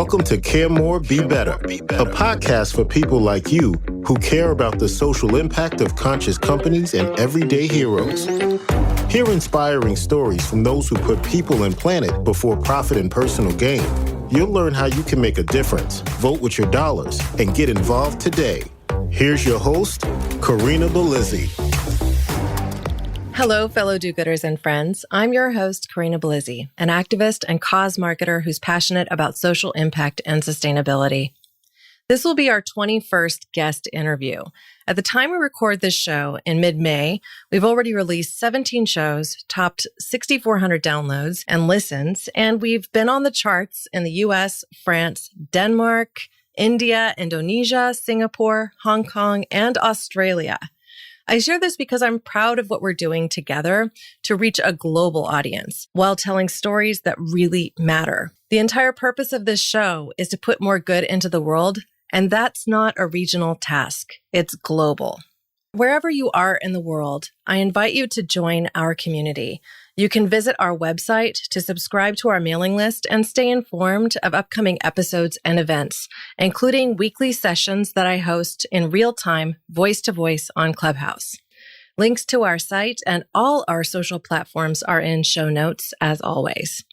Welcome to Care More, Be Better, a podcast for people like you who care about the social impact of conscious companies and everyday heroes. Hear inspiring stories from those who put people and planet before profit and personal gain. You'll learn how you can make a difference, vote with your dollars, and get involved today. Here's your host, Karina Belizzi. Hello, fellow do-gooders and friends. I'm your host, Karina Belizzi, an activist and cause marketer who's passionate about social impact and sustainability. This will be our 21st guest interview. At the time we record this show in mid-May, we've already released 17 shows, topped 6,400 downloads and listens, and we've been on the charts in the US, France, Denmark, India, Indonesia, Singapore, Hong Kong, and Australia. I share this because I'm proud of what we're doing together to reach a global audience while telling stories that really matter. The entire purpose of this show is to put more good into the world, and that's not a regional task. It's global. Wherever you are in the world, I invite you to join our community. You can visit our website to subscribe to our mailing list and stay informed of upcoming episodes and events, including weekly sessions that I host in real time, voice to voice on Clubhouse. Links to our site and all our social platforms are in show notes, as always.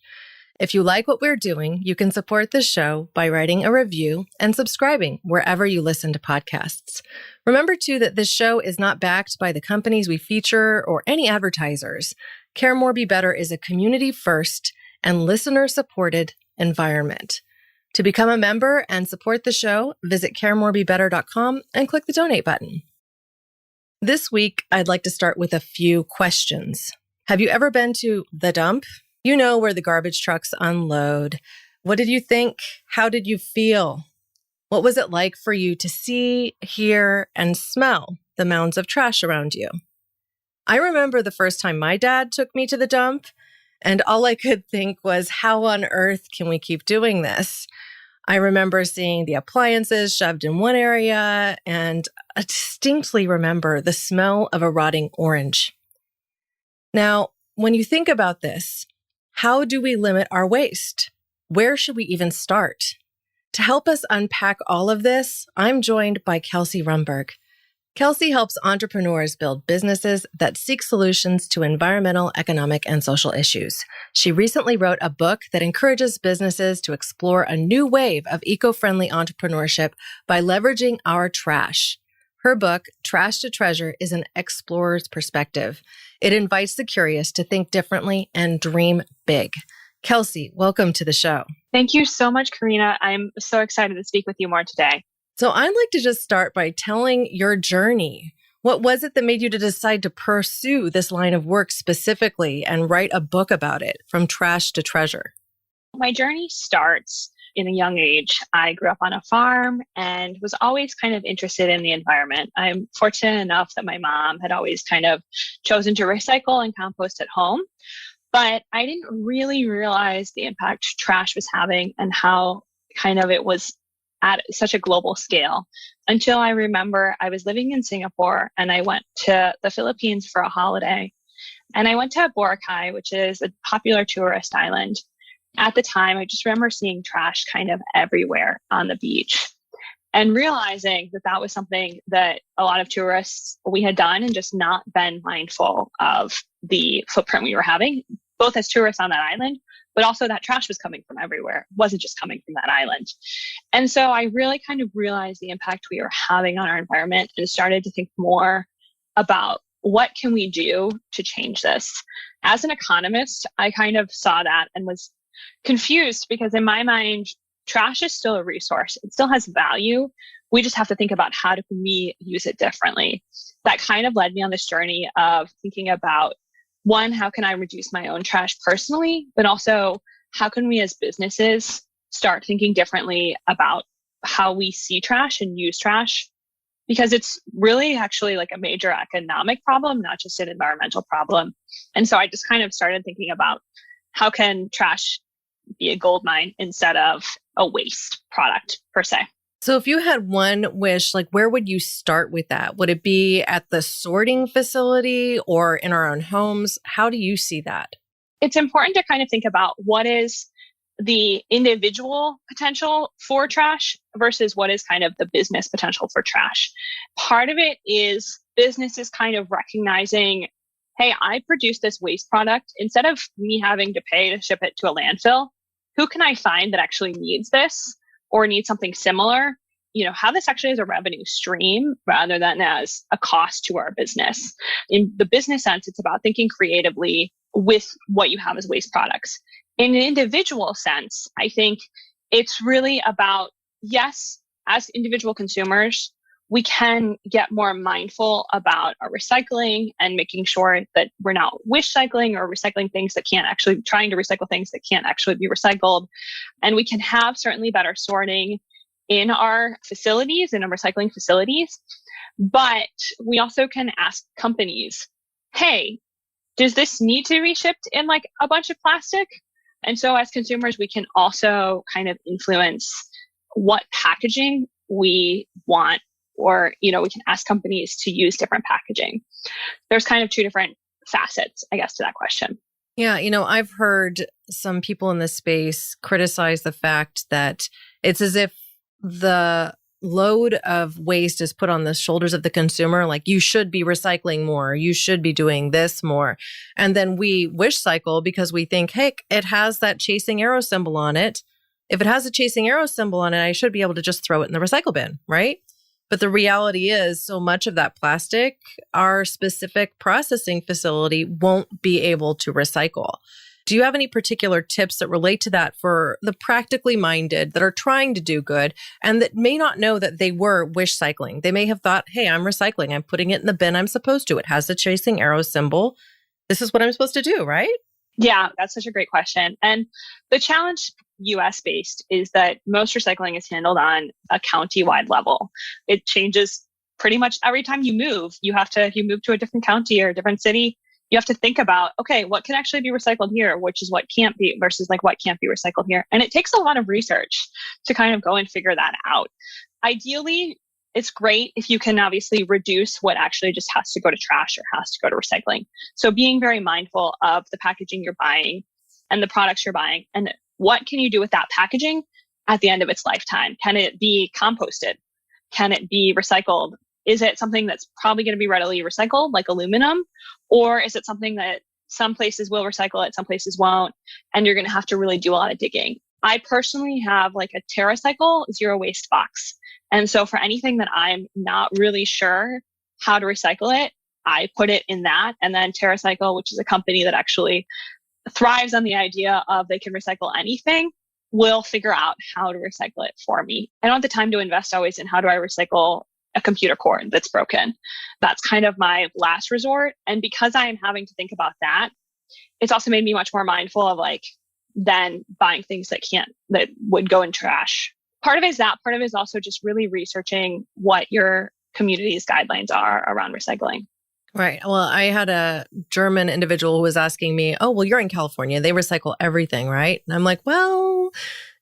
If you like what we're doing, you can support the show by writing a review and subscribing wherever you listen to podcasts. Remember, too, that this show is not backed by the companies we feature or any advertisers. Care More, Be Better is a community-first and listener-supported environment. To become a member and support the show, visit caremorebebetter.com and click the donate button. This week, I'd like to start with a few questions. Have you ever been to the dump? You know, where the garbage trucks unload. What did you think? How did you feel? What was it like for you to see, hear, and smell the mounds of trash around you? I remember the first time my dad took me to the dump, and all I could think was, how on earth can we keep doing this? I remember seeing the appliances shoved in one area, and I distinctly remember the smell of a rotting orange. Now, when you think about this, how do we limit our waste? Where should we even start? To help us unpack all of this, I'm joined by Kelsey Rumburg. Kelsey helps entrepreneurs build businesses that seek solutions to environmental, economic, and social issues. She recently wrote a book that encourages businesses to explore a new wave of eco-friendly entrepreneurship by leveraging our trash. Her book, Trash to Treasure, is an explorer's perspective. It invites the curious to think differently and dream big. Kelsey, welcome to the show. Thank you so much, Karina. I'm so excited to speak with you more today. So I'd like to just start by telling your journey. What was it that made you to decide to pursue this line of work specifically and write a book about it, From Trash to Treasure? My journey starts in a young age. I grew up on a farm and was always kind of interested in the environment. I'm fortunate enough that my mom had always kind of chosen to recycle and compost at home, but I didn't really realize the impact trash was having and how kind of it was at such a global scale until I remember I was living in Singapore and I went to the Philippines for a holiday. And I went to Boracay, which is a popular tourist island. At the time, I just remember seeing trash kind of everywhere on the beach and realizing that that was something that a lot of tourists, we had done and just not been mindful of the footprint we were having, both as tourists on that island, but also that trash was coming from everywhere. It wasn't just coming from that island. And so I really kind of realized the impact we were having on our environment and started to think more about what can we do to change this. As an economist, I kind of saw that and was confused because in my mind, trash is still a resource. It still has value. We just have to think about how do we use it differently. That kind of led me on this journey of thinking about, one, how can I reduce my own trash personally, but also how can we as businesses start thinking differently about how we see trash and use trash? Because it's really actually like a major economic problem, not just an environmental problem. And so I just kind of started thinking about how can trash be a gold mine instead of a waste product per se. So if you had one wish, like where would you start with that? Would it be at the sorting facility or in our own homes? How do you see that? It's important to kind of think about what is the individual potential for trash versus what is kind of the business potential for trash. Part of it is businesses kind of recognizing, hey, I produce this waste product. Instead of me having to pay to ship it to a landfill, who can I find that actually needs this or needs something similar? How this actually is a revenue stream rather than as a cost to our business. In the business sense, it's about thinking creatively with what you have as waste products. In an individual sense, I think it's really about, yes, as individual consumers, we can get more mindful about our recycling and making sure that we're not wish cycling or recycling things that can't actually, trying to recycle things that can't actually be recycled. And we can have certainly better sorting in our facilities, in our recycling facilities. But we also can ask companies, hey, does this need to be shipped in like a bunch of plastic? And so as consumers, we can also kind of influence what packaging we want, or, we can ask companies to use different packaging. There's kind of two different facets, I guess, to that question. Yeah, I've heard some people in this space criticize the fact that it's as if the load of waste is put on the shoulders of the consumer. Like, you should be recycling more. You should be doing this more. And then we wish cycle because we think, hey, it has that chasing arrow symbol on it. If it has a chasing arrow symbol on it, I should be able to just throw it in the recycle bin, right? But the reality is, so much of that plastic, our specific processing facility won't be able to recycle. Do you have any particular tips that relate to that for the practically minded that are trying to do good and that may not know that they were wish cycling? They may have thought, hey, I'm recycling. I'm putting it in the bin I'm supposed to. It has the chasing arrow symbol. This is what I'm supposed to do, right? Yeah, that's such a great question. And the challenge US based is that most recycling is handled on a county-wide level. It changes pretty much every time you move. You move to a different county or a different city. You have to think about, okay, what can actually be recycled here, which is what can't be versus like what can't be recycled here. And it takes a lot of research to kind of go and figure that out. Ideally, it's great if you can obviously reduce what actually just has to go to trash or has to go to recycling. So being very mindful of the packaging you're buying and the products you're buying, and what can you do with that packaging at the end of its lifetime? Can it be composted? Can it be recycled? Is it something that's probably going to be readily recycled, like aluminum? Or is it something that some places will recycle it, some places won't, and you're going to have to really do a lot of digging? I personally have like a Terracycle zero waste box. And so for anything that I'm not really sure how to recycle it, I put it in that. And then Terracycle, which is a company that actually thrives on the idea of they can recycle anything, will figure out how to recycle it for me. I don't have the time to invest always in how do I recycle a computer cord that's broken. That's kind of my last resort. And because I am having to think about that, it's also made me much more mindful of like then buying things that would go in trash. Part of it is that. Part of it is also just really researching what your community's guidelines are around recycling. Right. Well, I had a German individual who was asking me, oh, well, you're in California. They recycle everything, right? And I'm like, well,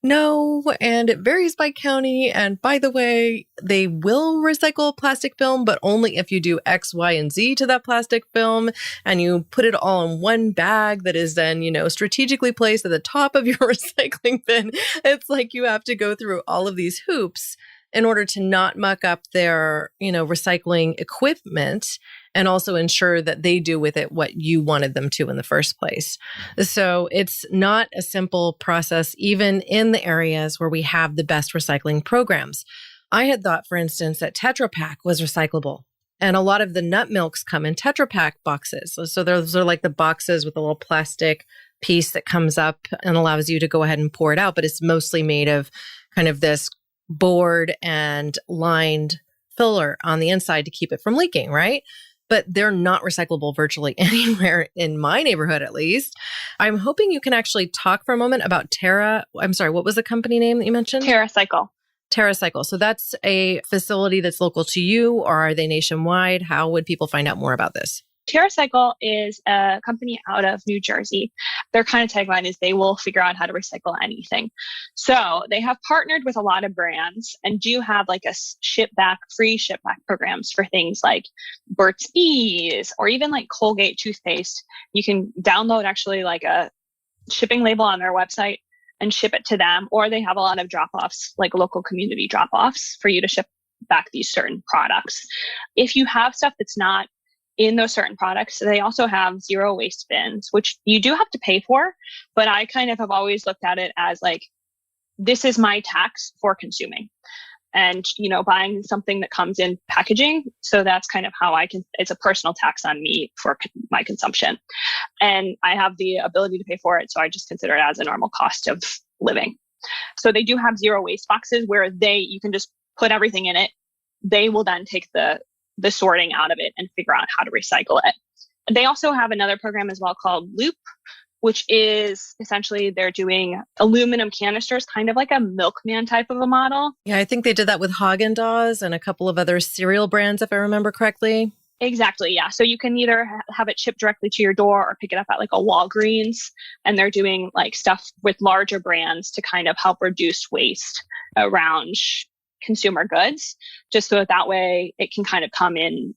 no. And it varies by county. And by the way, they will recycle plastic film, but only if you do X, Y, and Z to that plastic film. And you put it all in one bag that is then, strategically placed at the top of your recycling bin. It's like you have to go through all of these hoops in order to not muck up their, recycling equipment and also ensure that they do with it what you wanted them to in the first place. So it's not a simple process, even in the areas where we have the best recycling programs. I had thought, for instance, that Tetra Pak was recyclable. And a lot of the nut milks come in Tetra Pak boxes. So those are like the boxes with a little plastic piece that comes up and allows you to go ahead and pour it out. But it's mostly made of kind of this board and lined filler on the inside to keep it from leaking, right? But they're not recyclable virtually anywhere in my neighborhood, at least. I'm hoping you can actually talk for a moment about what was the company name that you mentioned? Terracycle. Terracycle. So that's a facility that's local to you, or are they nationwide? How would people find out more about this? Terracycle is a company out of New Jersey. Their kind of tagline is they will figure out how to recycle anything. So they have partnered with a lot of brands and do have like a free ship back programs for things like Burt's Bees or even like Colgate toothpaste. You can download actually like a shipping label on their website and ship it to them, or they have a lot of drop-offs, like local community drop-offs for you to ship back these certain products. If you have stuff that's not in those certain products, they also have zero waste bins, which you do have to pay for. But I kind of have always looked at it as like, this is my tax for consuming and, buying something that comes in packaging. So that's kind of how it's a personal tax on me for my consumption. And I have the ability to pay for it. So I just consider it as a normal cost of living. So they do have zero waste boxes where you can just put everything in it. They will then take the sorting out of it and figure out how to recycle it. They also have another program as well called Loop, which is essentially they're doing aluminum canisters, kind of like a milkman type of a model. Yeah, I think they did that with Haagen-Dazs and a couple of other cereal brands, if I remember correctly. Exactly, yeah. So you can either have it shipped directly to your door or pick it up at like a Walgreens. And they're doing like stuff with larger brands to kind of help reduce waste around consumer goods, just so that way it can kind of come in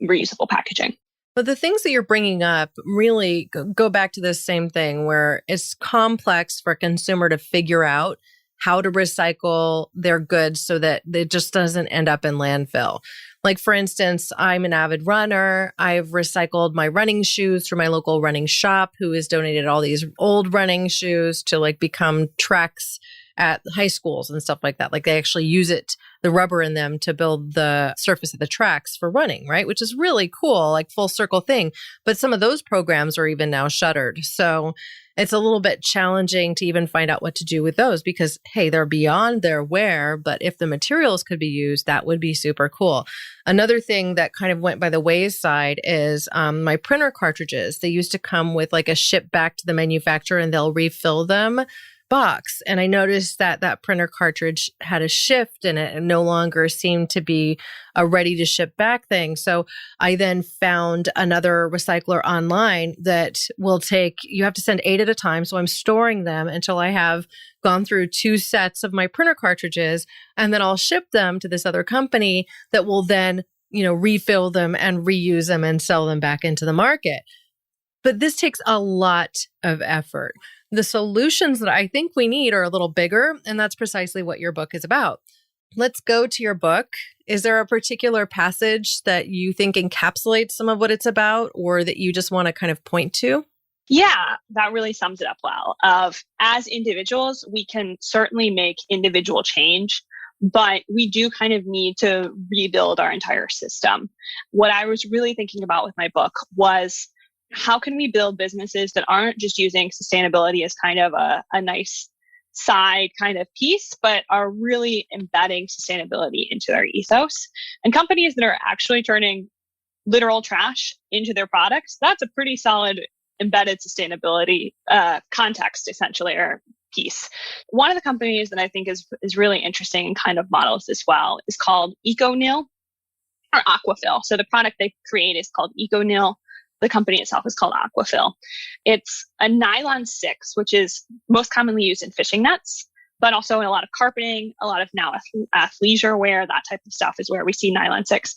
reusable packaging. But the things that you're bringing up really go back to this same thing where it's complex for a consumer to figure out how to recycle their goods so that it just doesn't end up in landfill. Like, for instance, I'm an avid runner. I've recycled my running shoes through my local running shop, who has donated all these old running shoes to like become tracks at high schools and stuff like that. Like they actually use the rubber in them to build the surface of the tracks for running, right? Which is really cool, like full circle thing. But some of those programs are even now shuttered. So it's a little bit challenging to even find out what to do with those because, hey, they're beyond their wear. But if the materials could be used, that would be super cool. Another thing that kind of went by the wayside is my printer cartridges. They used to come with like a ship back to the manufacturer and they'll refill them box. And I noticed that printer cartridge had a shift in it and no longer seemed to be a ready to ship back thing. So I then found another recycler online that you have to send 8 at a time. So I'm storing them until I have gone through 2 sets of my printer cartridges, and then I'll ship them to this other company that will then, refill them and reuse them and sell them back into the market. But this takes a lot of effort. The solutions that I think we need are a little bigger, and that's precisely what your book is about. Let's go to your book. Is there a particular passage that you think encapsulates some of what it's about or that you just want to kind of point to? Yeah, that really sums it up well. As individuals, we can certainly make individual change, but we do kind of need to rebuild our entire system. What I was really thinking about with my book was, how can we build businesses that aren't just using sustainability as kind of a nice side kind of piece, but are really embedding sustainability into their ethos? And companies that are actually turning literal trash into their products, that's a pretty solid embedded sustainability context, essentially, or piece. One of the companies that I think is really interesting and kind of models as well is called EcoNil or Aquafil. So the product they create is called EcoNil. The company itself is called Aquafil. It's a nylon 6, which is most commonly used in fishing nets, but also in a lot of carpeting, a lot of now athleisure wear, that type of stuff is where we see nylon 6.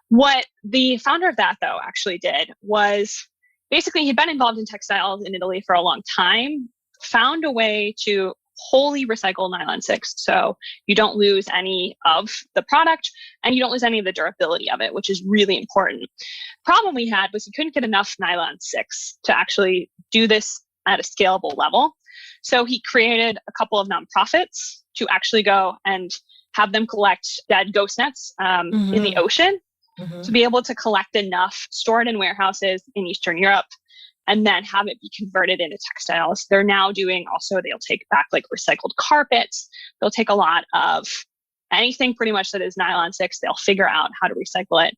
What the founder of that, though, actually did was basically he'd been involved in textiles in Italy for a long time, found a way to wholly recycle nylon 6. So you don't lose any of the product and you don't lose any of the durability of it, which is really important. Problem we had was he couldn't get enough nylon 6 to actually do this at a scalable level. So he created a couple of nonprofits to actually go and have them collect dead ghost nets in the ocean to be able to collect enough, store it in warehouses in Eastern Europe, and then have it be converted into textiles. They're now doing also, they'll take back like recycled carpets. They'll take a lot of anything pretty much that is nylon 6. They'll figure out how to recycle it.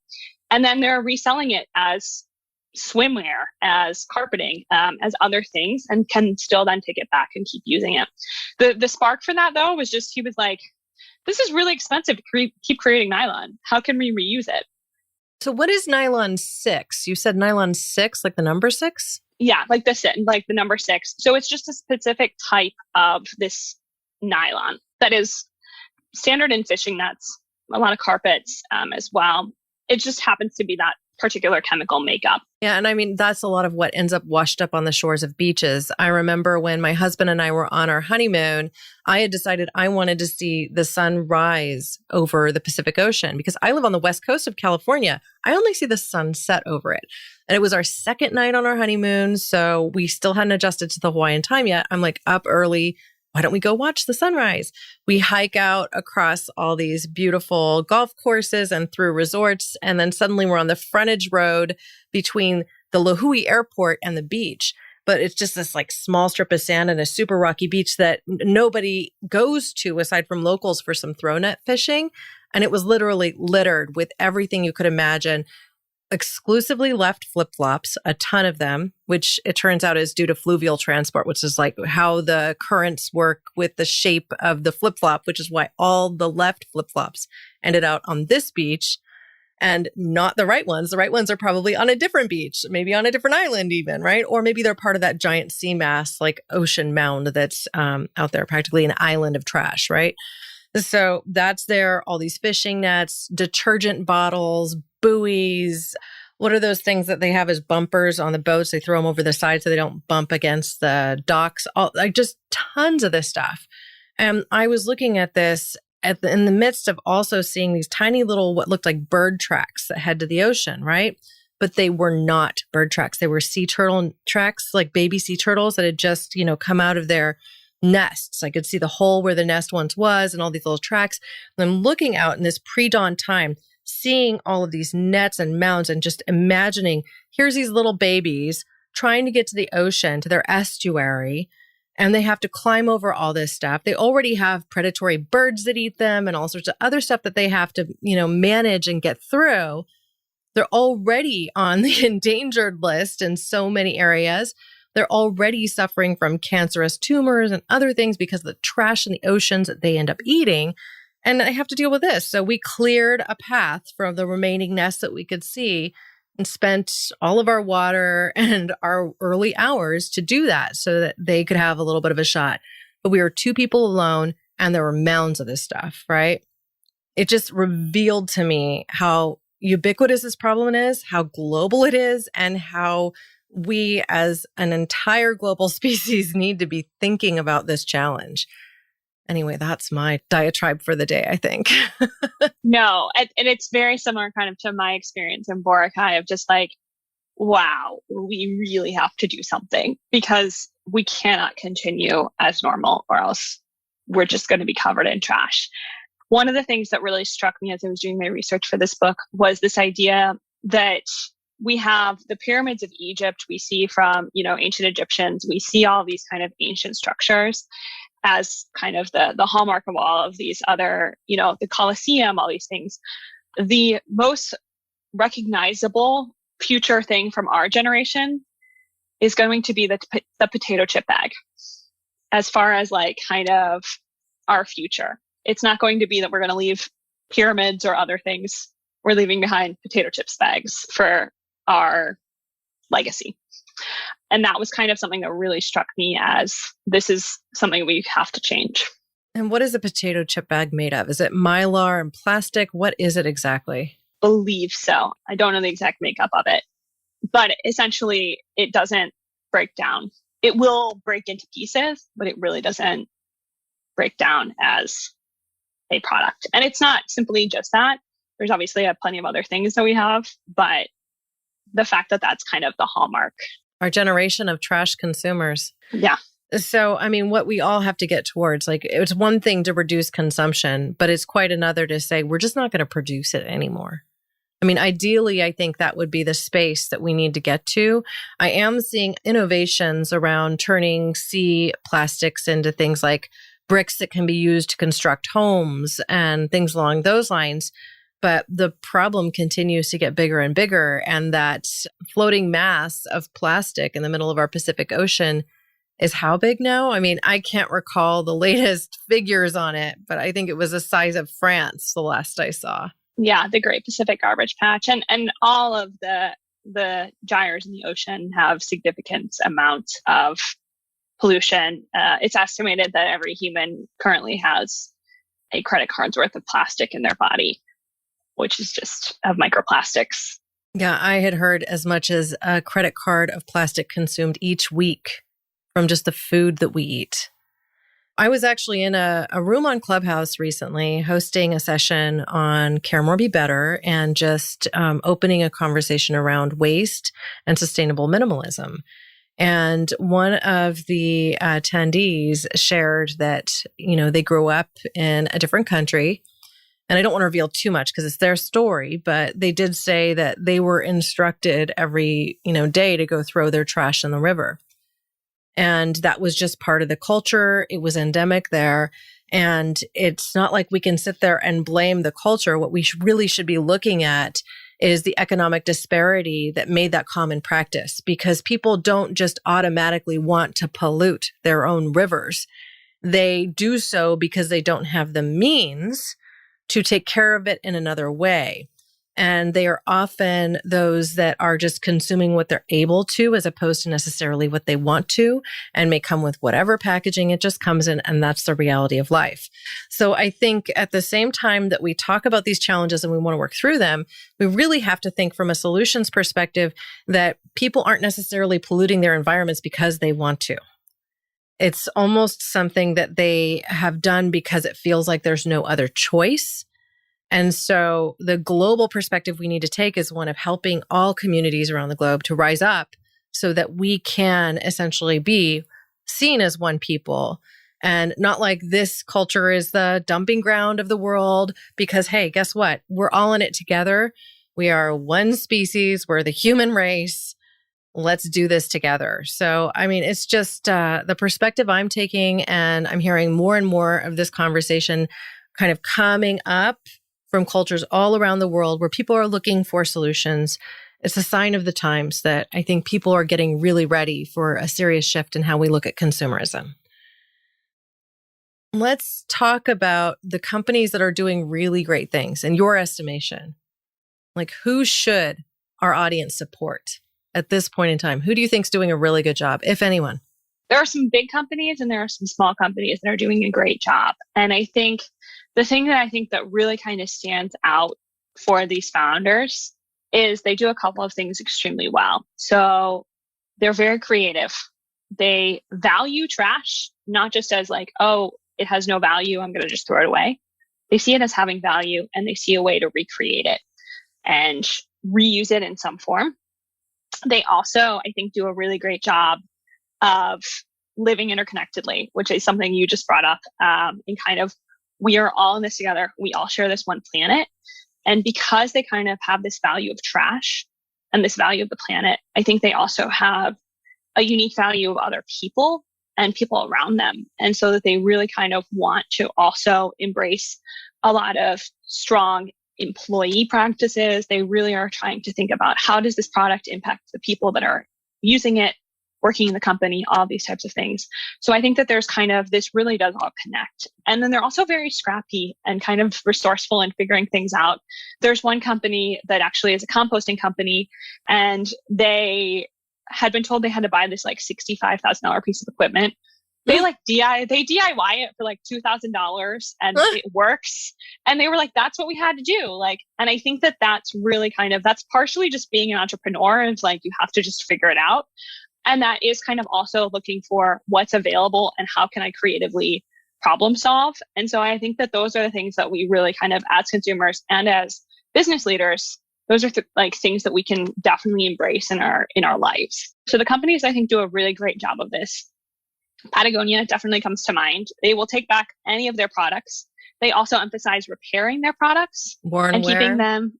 And then they're reselling it as swimwear, as carpeting, as other things, and can still then take it back and keep using it. The spark for that, though, was just, he was like, this is really expensive to keep creating nylon. How can we reuse it? So what is nylon 6? You said nylon 6, like the number 6? Yeah, like the number 6. So it's just a specific type of this nylon that is standard in fishing nets, a lot of carpets as well. It just happens to be that particular chemical makeup. Yeah. And I mean, that's a lot of what ends up washed up on the shores of beaches. I remember when my husband and I were on our honeymoon, I had decided I wanted to see the sun rise over the Pacific Ocean because I live on the west coast of California. I only see the sun set over it. And it was our second night on our honeymoon. So we still hadn't adjusted to the Hawaiian time yet. I'm like up early. Why don't we go watch the sunrise? We hike out across all these beautiful golf courses and through resorts. And then suddenly we're on the frontage road between the Lahui airport and the beach. But it's just this like small strip of sand and a super rocky beach that nobody goes to aside from locals for some throw net fishing. And it was literally littered with everything you could imagine. Exclusively left flip-flops, a ton of them, which it turns out is due to fluvial transport, which is like how the currents work with the shape of the flip-flop, which is why all the left flip-flops ended out on this beach and not the right ones. The right ones are probably on a different beach, maybe on a different island even, right? Or maybe they're part of that giant sea mass, like ocean mound that's out there, practically an island of trash, right? So that's there, all these fishing nets, detergent bottles, buoys. What are those things that they have as bumpers on the boats? They throw them over the side so they don't bump against the docks. Just tons of this stuff. And I was looking at this in the midst of also seeing these tiny little, what looked like bird tracks that head to the ocean, right? But they were not bird tracks. They were sea turtle tracks, like baby sea turtles that had just, come out of their nests. I could see the hole where the nest once was and all these little tracks. And I'm looking out in this pre-dawn time, seeing all of these nets and mounds and just imagining here's these little babies trying to get to the ocean, to their estuary, and they have to climb over all this stuff. They already have predatory birds that eat them and all sorts of other stuff that they have to, manage and get through. They're already on the endangered list in so many areas. They're already suffering from cancerous tumors and other things because of the trash in the oceans that they end up eating. And I have to deal with this. So we cleared a path from the remaining nests that we could see and spent all of our water and our early hours to do that so that they could have a little bit of a shot. But we were two people alone and there were mounds of this stuff, right? It just revealed to me how ubiquitous this problem is, how global it is, and how we as an entire global species need to be thinking about this challenge. Anyway, that's my diatribe for the day, I think. No, and it's very similar kind of to my experience in Boracay of just like, wow, we really have to do something because we cannot continue as normal or else we're just going to be covered in trash. One of the things that really struck me as I was doing my research for this book was this idea that we have the pyramids of Egypt we see from, ancient Egyptians. We see all these kind of ancient structures as kind of the hallmark of all of these other, the Colosseum, all these things. The most recognizable future thing from our generation is going to be the potato chip bag as far as like kind of our future. It's not going to be that we're going to leave pyramids or other things. We're leaving behind potato chips bags for our legacy. And that was kind of something that really struck me as this is something we have to change. And what is a potato chip bag made of? Is it mylar and plastic? What is it exactly? Believe so. I don't know the exact makeup of it, but essentially it doesn't break down. It will break into pieces, but it really doesn't break down as a product. And it's not simply just that. There's obviously plenty of other things that we have, but the fact that that's kind of the hallmark. Our generation of trash consumers. Yeah. So, I mean, what we all have to get towards, like, it's one thing to reduce consumption, but it's quite another to say, we're just not going to produce it anymore. I mean, ideally, I think that would be the space that we need to get to. I am seeing innovations around turning sea plastics into things like bricks that can be used to construct homes and things along those lines. But the problem continues to get bigger and bigger. And that floating mass of plastic in the middle of our Pacific Ocean is how big now? I mean, I can't recall the latest figures on it, but I think it was the size of France the last I saw. Yeah, the Great Pacific Garbage Patch. And all of the gyres in the ocean have significant amounts of pollution. It's estimated that every human currently has a credit card's worth of plastic in their body, which is just of microplastics. Yeah, I had heard as much as a credit card of plastic consumed each week from just the food that we eat. I was actually in a room on Clubhouse recently hosting a session on Care More Be Better and just opening a conversation around waste and sustainable minimalism. And one of the attendees shared that, they grew up in a different country. And I don't want to reveal too much because it's their story, but they did say that they were instructed every, day to go throw their trash in the river. And that was just part of the culture. It was endemic there. And it's not like we can sit there and blame the culture. What we really should be looking at is the economic disparity that made that common practice, because people don't just automatically want to pollute their own rivers. They do so because they don't have the means to take care of it in another way. And they are often those that are just consuming what they're able to, as opposed to necessarily what they want to, and may come with whatever packaging it just comes in. And that's the reality of life. So I think at the same time that we talk about these challenges and we want to work through them, we really have to think from a solutions perspective that people aren't necessarily polluting their environments because they want to. It's almost something that they have done because it feels like there's no other choice. And so the global perspective we need to take is one of helping all communities around the globe to rise up so that we can essentially be seen as one people, and not like this culture is the dumping ground of the world, because, hey, guess what? We're all in it together. We are one species. We're the human race. Let's do this together. So, it's just the perspective I'm taking, and I'm hearing more and more of this conversation kind of coming up from cultures all around the world where people are looking for solutions. It's a sign of the times that I think people are getting really ready for a serious shift in how we look at consumerism. Let's talk about the companies that are doing really great things in your estimation. Like, who should our audience support at this point in time? Who do you think is doing a really good job, if anyone? There are some big companies and there are some small companies that are doing a great job. And I think the thing that I think that really kind of stands out for these founders is they do a couple of things extremely well. So they're very creative. They value trash, not just as like, oh, it has no value, I'm going to just throw it away. They see it as having value, and they see a way to recreate it and reuse it in some form. They also, I think, do a really great job of living interconnectedly, which is something you just brought up, in kind of, we are all in this together. We all share this one planet. And because they kind of have this value of trash and this value of the planet, I think they also have a unique value of other people and people around them. And so that they really kind of want to also embrace a lot of strong employee practices. They really are trying to think about, how does this product impact the people that are using it, working in the company, all these types of things. So I think that there's kind of, this really does all connect. And then they're also very scrappy and kind of resourceful in figuring things out. There's one company that actually is a composting company, and they had been told they had to buy this like $65,000 piece of equipment. They DIY it for like $2,000 and it works. And they were like, that's what we had to do. And I think that that's really kind of, that's partially just being an entrepreneur. It's like, you have to just figure it out. And that is kind of also looking for what's available and how can I creatively problem solve. And so I think that those are the things that we really kind of, as consumers and as business leaders, those are things that we can definitely embrace in our lives. So the companies, I think, do a really great job of this. Patagonia definitely comes to mind. They will take back any of their products. They also emphasize repairing their products and keeping them.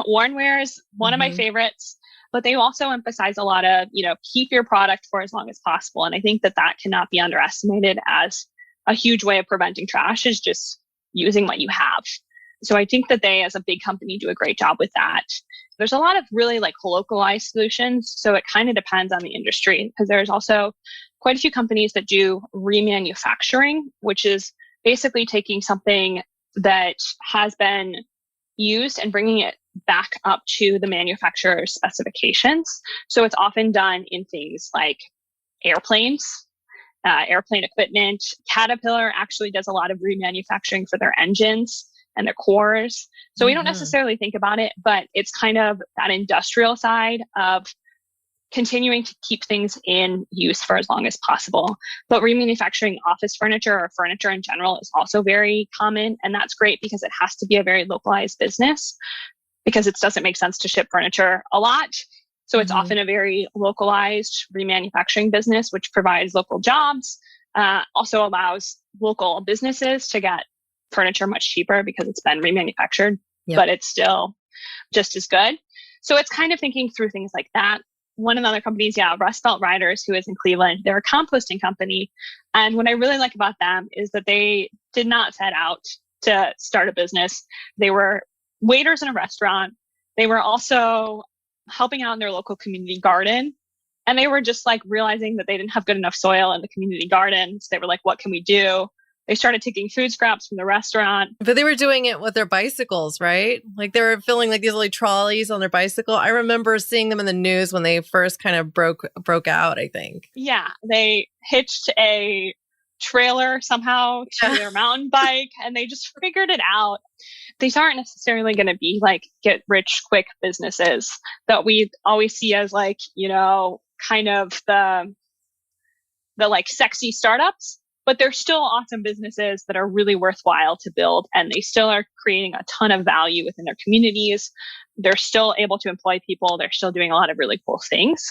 Worn wear is one of my favorites. But they also emphasize a lot of, keep your product for as long as possible. And I think that that cannot be underestimated as a huge way of preventing trash, is just using what you have. So I think that they, as a big company, do a great job with that. There's a lot of really localized solutions. So it kind of depends on the industry, because there's also quite a few companies that do remanufacturing, which is basically taking something that has been used and bringing it back up to the manufacturer's specifications. So it's often done in things like airplanes, airplane equipment. Caterpillar actually does a lot of remanufacturing for their engines. and their cores. So we don't Mm-hmm. necessarily think about it, but it's kind of that industrial side of continuing to keep things in use for as long as possible. But remanufacturing office furniture or furniture in general is also very common. And that's great because it has to be a very localized business because it doesn't make sense to ship furniture a lot. So it's often a very localized remanufacturing business, which provides local jobs, also allows local businesses to get furniture much cheaper because it's been remanufactured, but it's still just as good. So it's kind of thinking through things like that. One of the other companies, Rust Belt Riders, who is in Cleveland, they're a composting company. And what I really like about them is that they did not set out to start a business. They were waiters in a restaurant. They were also helping out in their local community garden. And they were just like realizing that they didn't have good enough soil in the community garden. So they were like, what can we do? They started taking food scraps from the restaurant. But they were doing it with their bicycles, right? Like they were filling like these little trolleys on their bicycle. I remember seeing them in the news when they first kind of broke out, I think. Yeah, they hitched a trailer somehow to their mountain bike and they just figured it out. These aren't necessarily going to be like get rich quick businesses that we always see as like, kind of the like sexy startups. But they're still awesome businesses that are really worthwhile to build. And they still are creating a ton of value within their communities. They're still able to employ people. They're still doing a lot of really cool things.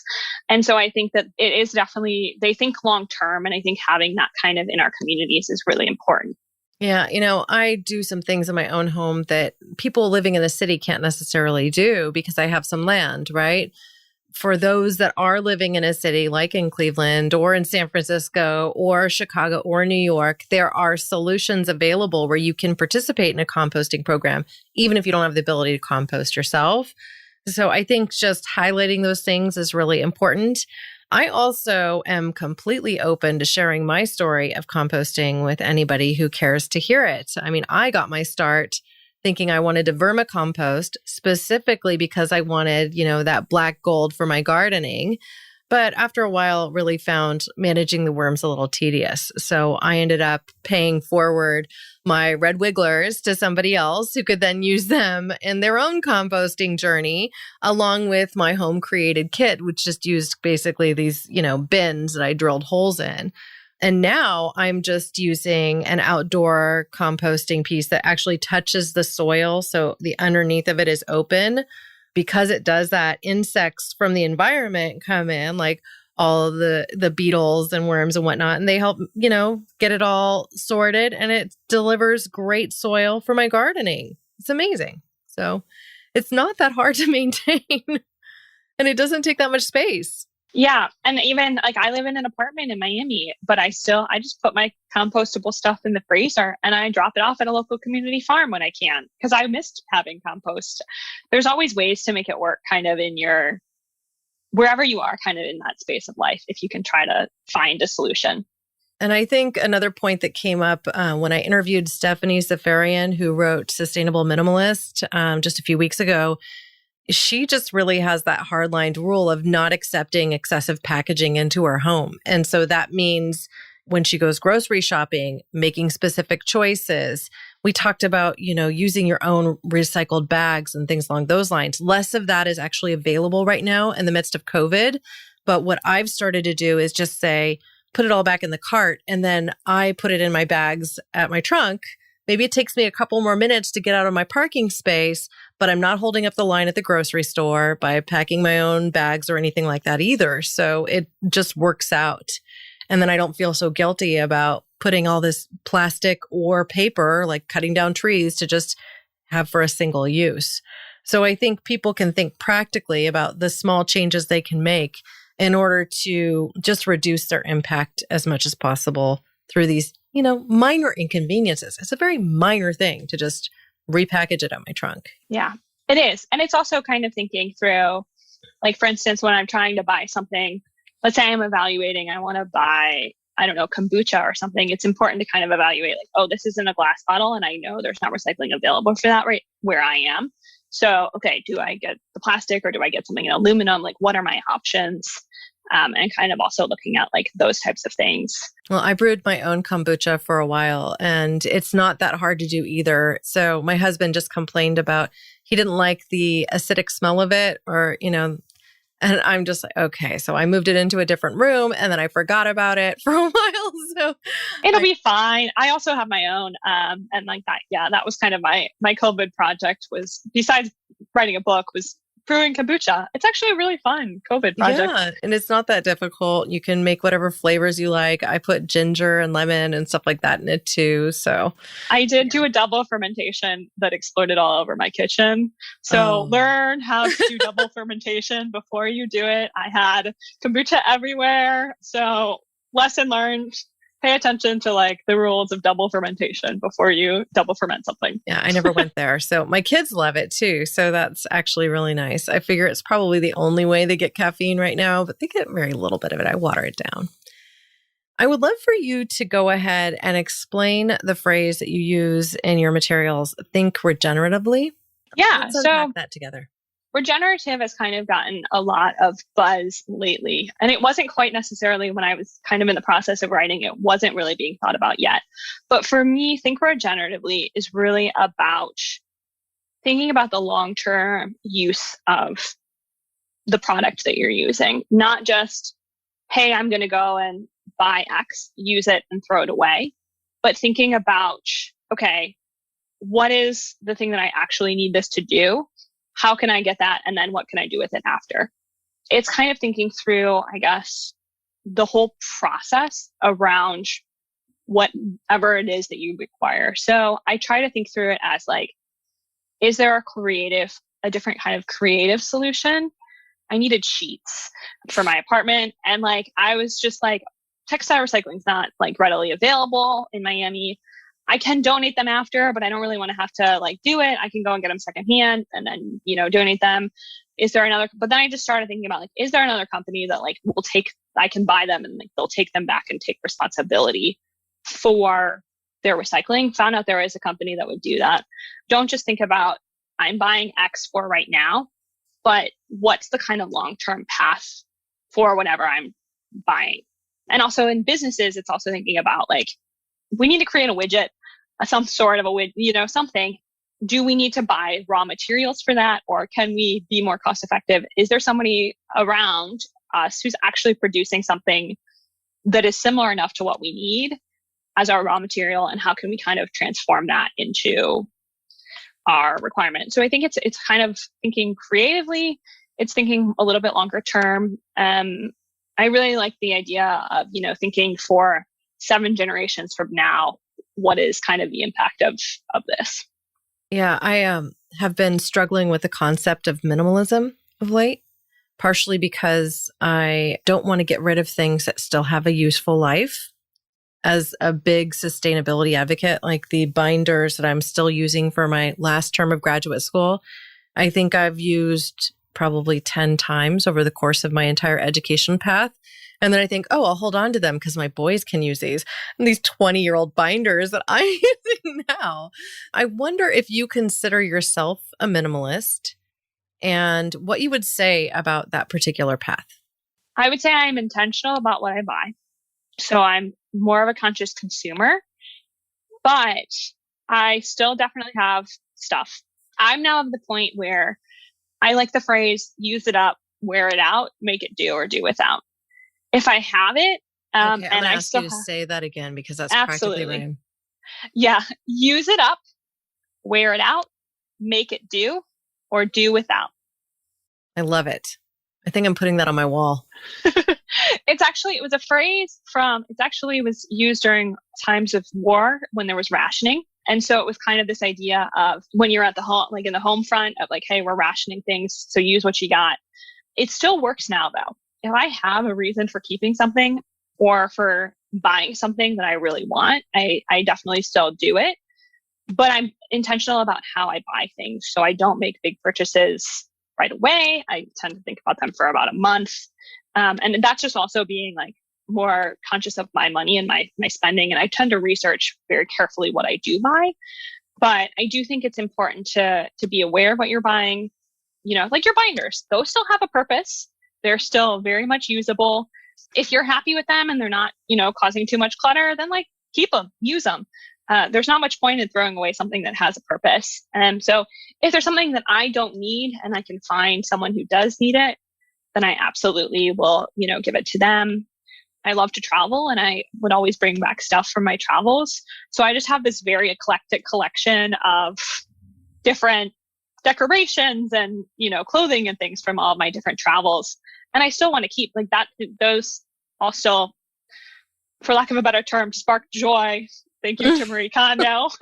And so I think that it is definitely, they think long term. And I think having that kind of in our communities is really important. Yeah. I do some things in my own home that people living in the city can't necessarily do because I have some land, right? For those that are living in a city like in Cleveland or in San Francisco or Chicago or New York, there are solutions available where you can participate in a composting program, even if you don't have the ability to compost yourself. So I think just highlighting those things is really important. I also am completely open to sharing my story of composting with anybody who cares to hear it. I mean, I got my start thinking I wanted to vermicompost specifically because I wanted, that black gold for my gardening. But after a while, really found managing the worms a little tedious. So I ended up paying forward my red wigglers to somebody else who could then use them in their own composting journey, along with my home created kit, which just used basically these, bins that I drilled holes in. And now I'm just using an outdoor composting piece that actually touches the soil. So the underneath of it is open. Because it does that, insects from the environment come in, like all the beetles and worms and whatnot, and they help, get it all sorted, and it delivers great soil for my gardening. It's amazing. So it's not that hard to maintain, and it doesn't take that much space. Yeah. And even like I live in an apartment in Miami, but I just put my compostable stuff in the freezer and I drop it off at a local community farm when I can, because I missed having compost. There's always ways to make it work kind of in wherever you are kind of in that space of life, if you can try to find a solution. And I think another point that came up when I interviewed Stephanie Safarian, who wrote Sustainable Minimalist just a few weeks ago, she just really has that hardlined rule of not accepting excessive packaging into her home. And so that means when she goes grocery shopping, making specific choices. We talked about, using your own recycled bags and things along those lines. Less of that is actually available right now in the midst of COVID. But what I've started to do is just say, put it all back in the cart. And then I put it in my bags at my trunk. Maybe it takes me a couple more minutes to get out of my parking space, but I'm not holding up the line at the grocery store by packing my own bags or anything like that either. So it just works out. And then I don't feel so guilty about putting all this plastic or paper, like cutting down trees, to just have for a single use. So I think people can think practically about the small changes they can make in order to just reduce their impact as much as possible through these minor inconveniences. It's a very minor thing to just repackage it on my trunk. Yeah, it is. And it's also kind of thinking through, like, for instance, when I'm trying to buy something, let's say I'm evaluating, I want to buy, kombucha or something. It's important to kind of evaluate, like, oh, this is in a glass bottle and I know there's not recycling available for that right where I am. So, okay, do I get the plastic or do I get something in aluminum? Like, what are my options? and kind of also looking at like those types of things. Well, I brewed my own kombucha for a while, and it's not that hard to do either. So my husband just complained about, he didn't like the acidic smell of it, or, and I'm just like, okay. So I moved it into a different room, and then I forgot about it for a while. So it'll be fine. I also have my own, and like that. Yeah, that was kind of my COVID project, was, besides writing a book, was brewing kombucha. It's actually a really fun COVID project. Yeah, and it's not that difficult. You can make whatever flavors you like. I put ginger and lemon and stuff like that in it too. So I did do a double fermentation that exploded all over my kitchen. So learn how to do double fermentation before you do it. I had kombucha everywhere. So lesson learned. Pay attention to like the rules of double fermentation before you double ferment something. Yeah, I never went there. So my kids love it too. So that's actually really nice. I figure it's probably the only way they get caffeine right now, but they get very little bit of it. I water it down. I would love for you to go ahead and explain the phrase that you use in your materials, think regeneratively. Yeah. Let's unpack that together. Regenerative has kind of gotten a lot of buzz lately. And it wasn't quite necessarily, when I was kind of in the process of writing, it wasn't really being thought about yet. But for me, think regeneratively is really about thinking about the long-term use of the product that you're using. Not just, hey, I'm going to go and buy X, use it and throw it away. But thinking about, okay, what is the thing that I actually need this to do? How can I get that? And then what can I do with it after? It's kind of thinking through, I guess, the whole process around whatever it is that you require. So I try to think through it as like, is there a different kind of creative solution? I needed sheets for my apartment. And like, I was just like, textile recycling is not like readily available in Miami. I can donate them after, but I don't really want to have to like do it. I can go and get them secondhand and then, donate them. But then I just started thinking about like, is there another company that like I can buy them and like they'll take them back and take responsibility for their recycling? Found out there is a company that would do that. Don't just think about, I'm buying X for right now, but what's the kind of long-term path for whatever I'm buying? And also in businesses, it's also thinking about like, we need to create a widget, some sort of a widget, something. Do we need to buy raw materials for that? Or can we be more cost effective? Is there somebody around us who's actually producing something that is similar enough to what we need as our raw material? And how can we kind of transform that into our requirement? So I think it's kind of thinking creatively. It's thinking a little bit longer term. I really like the idea of, thinking for 7 generations from now, what is kind of the impact of this? Yeah, I have been struggling with the concept of minimalism of late, partially because I don't want to get rid of things that still have a useful life. As a big sustainability advocate, like the binders that I'm still using for my last term of graduate school, I think I've used probably 10 times over the course of my entire education path. And then I think, I'll hold on to them because my boys can use these 20-year-old binders that I'm using now. I wonder if you consider yourself a minimalist and what you would say about that particular path. I would say I'm intentional about what I buy. So I'm more of a conscious consumer, but I still definitely have stuff. I'm now at the point where I like the phrase, use it up, wear it out, make it do or do without. If I have it, I'm going to ask you to say that again because that's practically right. Yeah. Use it up, wear it out, make it do or do without. I love it. I think I'm putting that on my wall. It was a phrase it was used during times of war when there was rationing. And so it was kind of this idea of when you're at the home, like in the home front of like, hey, we're rationing things. So use what you got. It still works now though. If I have a reason for keeping something or for buying something that I really want, I definitely still do it. But I'm intentional about how I buy things. So I don't make big purchases right away. I tend to think about them for about a month. And that's just also being like more conscious of my money and my spending. And I tend to research very carefully what I do buy. But I do think it's important to be aware of what you're buying. Like your binders, those still have a purpose. They're still very much usable. If you're happy with them and they're not, causing too much clutter, then like keep them, use them. There's not much point in throwing away something that has a purpose. And so if there's something that I don't need and I can find someone who does need it, then I absolutely will, give it to them. I love to travel and I would always bring back stuff from my travels. So I just have this very eclectic collection of different decorations and, clothing and things from all of my different travels. And I still want to keep like that. Those also, for lack of a better term, spark joy. Thank you to Marie Kondo. So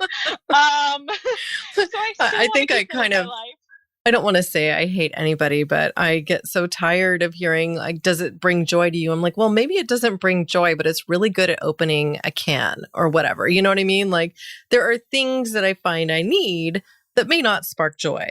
I think I kind of, I don't want to say I hate anybody, but I get so tired of hearing like, does it bring joy to you? I'm like, well, maybe it doesn't bring joy, but it's really good at opening a can or whatever. You know what I mean? Like there are things that I find I need that may not spark joy.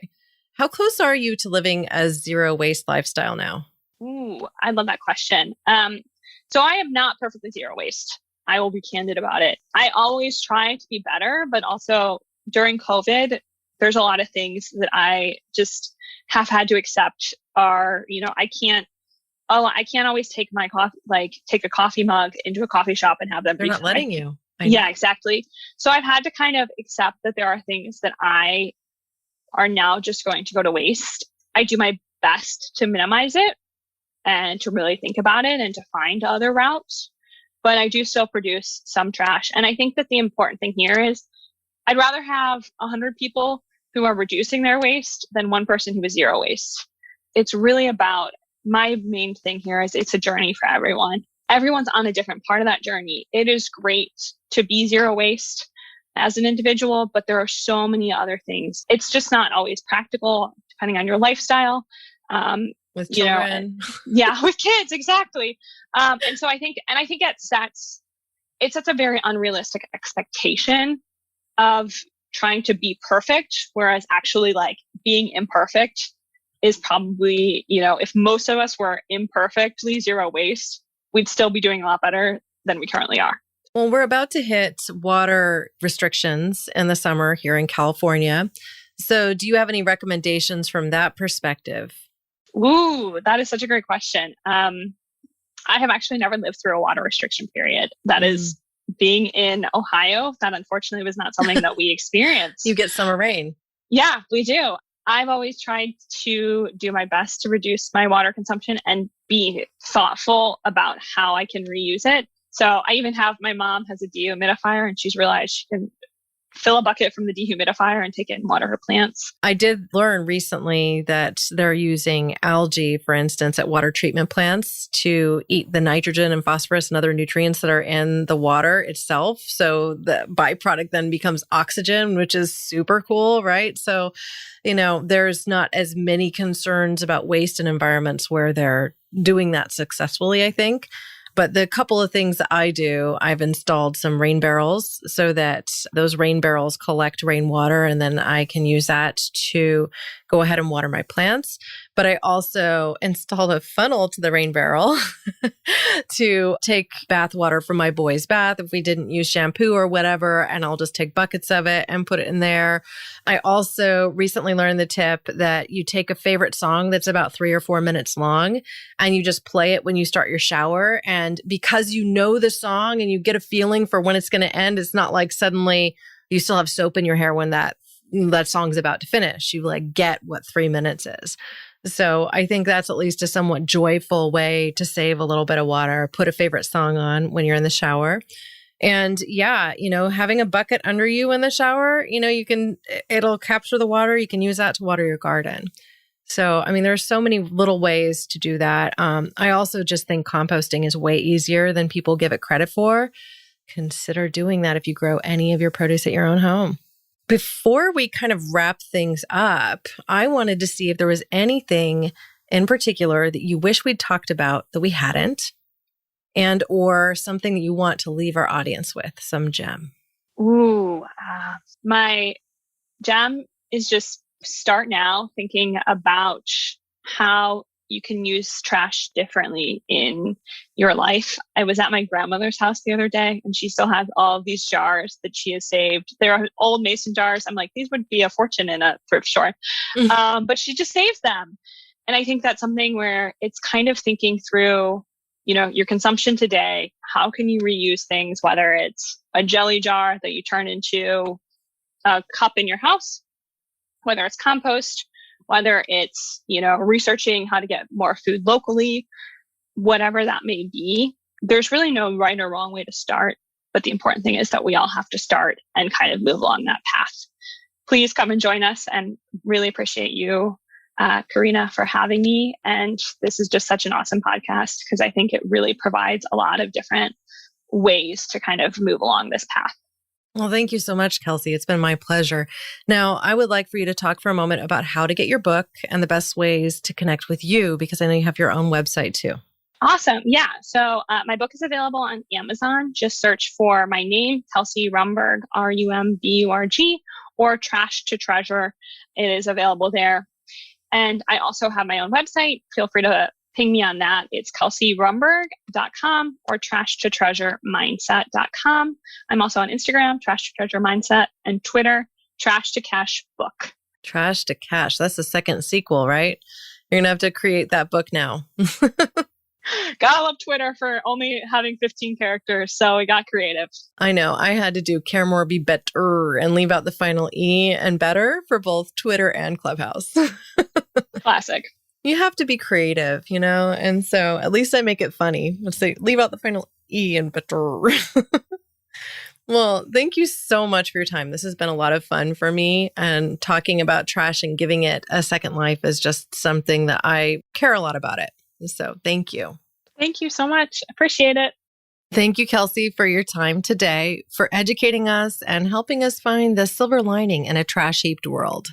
How close are you to living a zero waste lifestyle now? Ooh, I love that question. So I am not perfectly zero waste. I will be candid about it. I always try to be better, but also during COVID, there's a lot of things that I just have had to accept are, I can't always take my coffee, take a coffee mug into a coffee shop and have them. They're not letting you. Yeah, exactly. So I've had to kind of accept that there are things that I are now just going to go to waste. I do my best to minimize it and to really think about it and to find other routes. But I do still produce some trash. And I think that the important thing here is I'd rather have 100 people who are reducing their waste than one person who is zero waste. It's really about, my main thing here is it's a journey for everyone. Everyone's on a different part of that journey. It is great to be zero waste as an individual, but there are so many other things. It's just not always practical depending on your lifestyle. With children. With kids, exactly. And so I think it sets a very unrealistic expectation of trying to be perfect, whereas actually like being imperfect is probably, if most of us were imperfectly zero waste, we'd still be doing a lot better than we currently are. Well, we're about to hit water restrictions in the summer here in California. So do you have any recommendations from that perspective? Ooh, that is such a great question. I have actually never lived through a water restriction period. That is being in Ohio. That unfortunately was not something that we experienced. You get summer rain. Yeah, we do. I've always tried to do my best to reduce my water consumption and be thoughtful about how I can reuse it. So I even have, my mom has a dehumidifier and she's realized she can fill a bucket from the dehumidifier and take it and water her plants. I did learn recently that they're using algae, for instance, at water treatment plants to eat the nitrogen and phosphorus and other nutrients that are in the water itself. So the byproduct then becomes oxygen, which is super cool, right? So, there's not as many concerns about waste in environments where they're doing that successfully, I think. But the couple of things that I do, I've installed some rain barrels so that those rain barrels collect rainwater and then I can use that to go ahead and water my plants. But I also installed a funnel to the rain barrel to take bath water from my boys' bath if we didn't use shampoo or whatever, and I'll just take buckets of it and put it in there. I also recently learned the tip that you take a favorite song that's about 3 or 4 minutes long and you just play it when you start your shower. And because you know the song and you get a feeling for when it's going to end, it's not like suddenly you still have soap in your hair when that song's about to finish. You get what 3 minutes is. So I think that's at least a somewhat joyful way to save a little bit of water. Put a favorite song on when you're in the shower. And having a bucket under you in the shower, it'll capture the water. You can use that to water your garden. So, there's so many little ways to do that. I also just think composting is way easier than people give it credit for. Consider doing that if you grow any of your produce at your own home. Before we kind of wrap things up, I wanted to see if there was anything in particular that you wish we'd talked about that we hadn't, and or something that you want to leave our audience with, some gem. Ooh, my gem is just start now thinking about how you can use trash differently in your life. I was at my grandmother's house the other day and she still has all of these jars that she has saved. They're old mason jars. I'm like, these would be a fortune in a thrift store. But she just saves them. And I think that's something where it's kind of thinking through, your consumption today. How can you reuse things, whether it's a jelly jar that you turn into a cup in your house, whether it's compost, whether it's, researching how to get more food locally, whatever that may be. There's really no right or wrong way to start. But the important thing is that we all have to start and kind of move along that path. Please come and join us, and really appreciate you, Karina, for having me. And this is just such an awesome podcast because I think it really provides a lot of different ways to kind of move along this path. Well, thank you so much, Kelsey. It's been my pleasure. Now, I would like for you to talk for a moment about how to get your book and the best ways to connect with you, because I know you have your own website too. Awesome. Yeah. So my book is available on Amazon. Just search for my name, Kelsey Rumburg, Rumburg, or Trash to Treasure. It is available there. And I also have my own website. Feel free to ping me on that. It's kelseyrumburg.com or trashtotreasuremindset.com. I'm also on Instagram, Trash to Treasure Mindset, and Twitter, Trash to Cash Book. Trash to Cash. That's the second sequel, right? You're going to have to create that book now. Gotta love Twitter for only having 15 characters, so we got creative. I know. I had to do care more, be better, and leave out the final E and better for both Twitter and Clubhouse. Classic. You have to be creative, and so at least I make it funny. Let's say leave out the final E and better. Well, thank you so much for your time. This has been a lot of fun for me, and talking about trash and giving it a second life is just something that I care a lot about it. So thank you. Thank you so much. Appreciate it. Thank you, Kelsey, for your time today, for educating us and helping us find the silver lining in a trash-heaped world.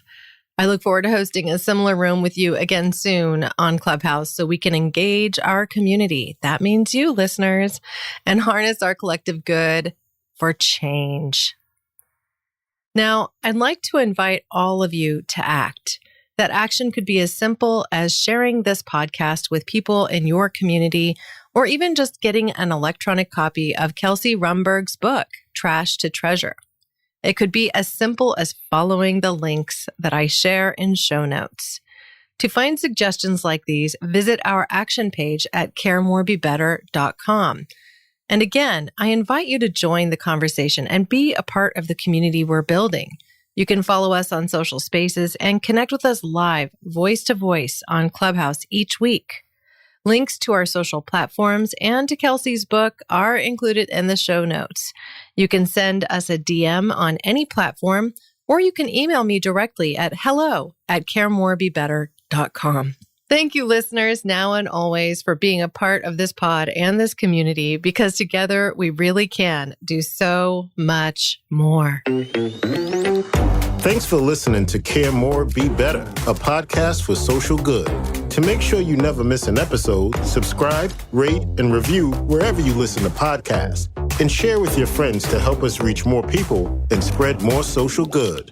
I look forward to hosting a similar room with you again soon on Clubhouse so we can engage our community. That means you, listeners, and harness our collective good for change. Now, I'd like to invite all of you to act. That action could be as simple as sharing this podcast with people in your community, or even just getting an electronic copy of Kelsey Rumburg's book, Trash to Treasure. It could be as simple as following the links that I share in show notes. To find suggestions like these, visit our action page at caremorebebetter.com. And again, I invite you to join the conversation and be a part of the community we're building. You can follow us on social spaces and connect with us live, voice to voice, on Clubhouse each week. Links to our social platforms and to Kelsey's book are included in the show notes. You can send us a DM on any platform, or you can email me directly at hello@caremorebebetter.com. Thank you, listeners, now and always, for being a part of this pod and this community, because together we really can do so much more. Thanks for listening to Care More, Be Better, a podcast for social good. To make sure you never miss an episode, subscribe, rate, and review wherever you listen to podcasts, and share with your friends to help us reach more people and spread more social good.